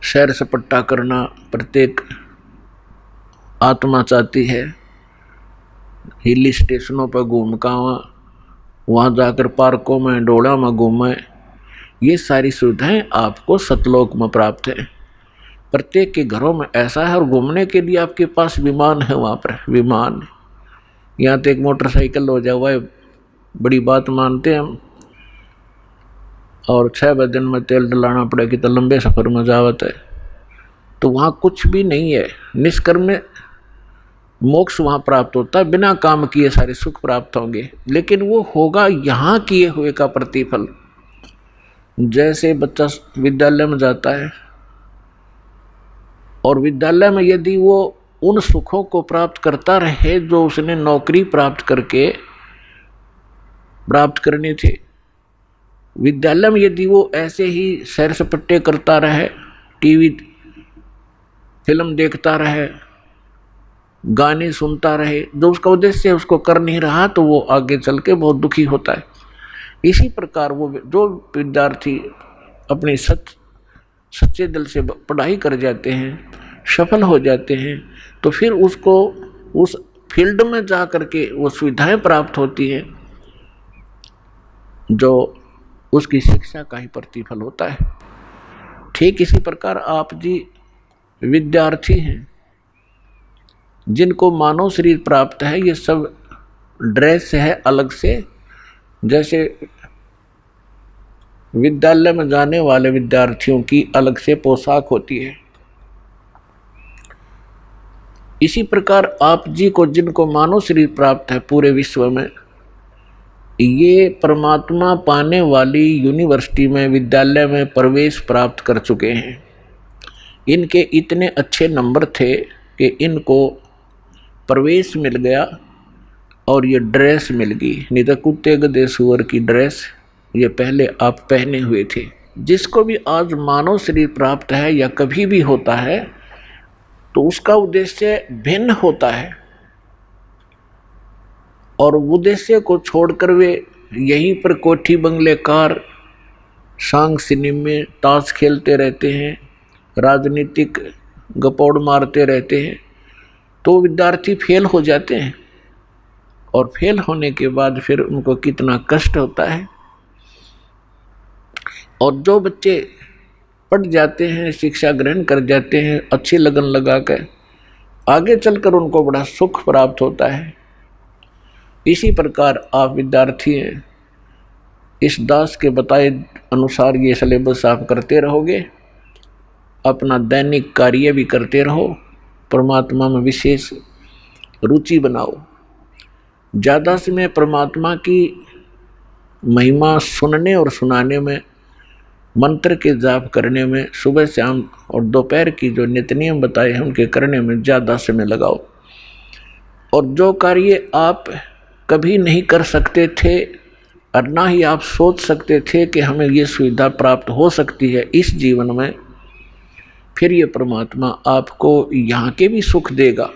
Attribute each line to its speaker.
Speaker 1: सैर सपट्टा करना प्रत्येक आत्मा चाहती है। हिल स्टेशनों पर घूम का वहाँ जाकर पार्कों में डोड़ा में घूमें। ये सारी सुविधाएं आपको सतलोक में प्राप्त है। प्रत्येक के घरों में ऐसा है। और घूमने के लिए आपके पास विमान है, वहाँ पर विमान। यहाँ तो एक मोटरसाइकिल हो जाए वह बड़ी बात मानते हैं हम। और 6 दिन में तेल डलाना पड़ेगी तो लंबे सफ़र में जावत है। तो वहाँ कुछ भी नहीं है। निष्कर्म में मोक्ष वहाँ प्राप्त होता है। बिना काम किए सारे सुख प्राप्त होंगे, लेकिन वो होगा यहाँ किए हुए का प्रतिफल। जैसे बच्चा विद्यालय में जाता है और विद्यालय में यदि वो उन सुखों को प्राप्त करता रहे जो उसने नौकरी प्राप्त करके प्राप्त करनी थी, विद्यालय में यदि वो ऐसे ही सैर सपट्टे करता रहे, टीवी फिल्म देखता रहे, गाने सुनता रहे, जो उसका उद्देश्य उसको कर नहीं रहा, तो वो आगे चल के बहुत दुखी होता है। इसी प्रकार वो जो विद्यार्थी अपने सच्चे दिल से पढ़ाई कर जाते हैं, सफल हो जाते हैं, तो फिर उसको उस फील्ड में जा कर के वो सुविधाएं प्राप्त होती हैं जो उसकी शिक्षा का ही प्रतिफल होता है। ठीक इसी प्रकार आप जी विद्यार्थी हैं जिनको मानव शरीर प्राप्त है। ये सब ड्रेस है अलग से। जैसे विद्यालय में जाने वाले विद्यार्थियों की अलग से पोशाक होती है, इसी प्रकार आप जी को जिनको मानव शरीर प्राप्त है पूरे विश्व में, ये परमात्मा पाने वाली यूनिवर्सिटी में विद्यालय में प्रवेश प्राप्त कर चुके हैं। इनके इतने अच्छे नंबर थे कि इनको प्रवेश मिल गया और ये ड्रेस मिल गई। नहीं तो कुत्ते गधे सुअर की ड्रेस ये पहले आप पहने हुए थे। जिसको भी आज मानव शरीर प्राप्त है या कभी भी होता है, तो उसका उद्देश्य भिन्न होता है और उद्देश्य को छोड़कर वे यहीं पर कोठी बंगले कार सांग सिनेमे ताश खेलते रहते हैं, राजनीतिक गपौड़ मारते रहते हैं। तो विद्यार्थी फेल हो जाते हैं और फेल होने के बाद फिर उनको कितना कष्ट होता है। और जो बच्चे पढ़ जाते हैं, शिक्षा ग्रहण कर जाते हैं, अच्छी लगन लगा कर, आगे चलकर उनको बड़ा सुख प्राप्त होता है। इसी प्रकार आप विद्यार्थी हैं, इस दास के बताए अनुसार ये सिलेबस आप करते रहोगे, अपना दैनिक कार्य भी करते रहो, परमात्मा में विशेष रुचि बनाओ। ज़्यादा समय परमात्मा की महिमा सुनने और सुनाने में, मंत्र के जाप करने में, सुबह शाम और दोपहर की जो नित्य नियम बताए हैं उनके करने में ज़्यादा समय लगाओ। और जो कार्य आप कभी नहीं कर सकते थे और ना ही आप सोच सकते थे कि हमें ये सुविधा प्राप्त हो सकती है इस जीवन में, फिर ये परमात्मा आपको यहाँ के भी सुख देगा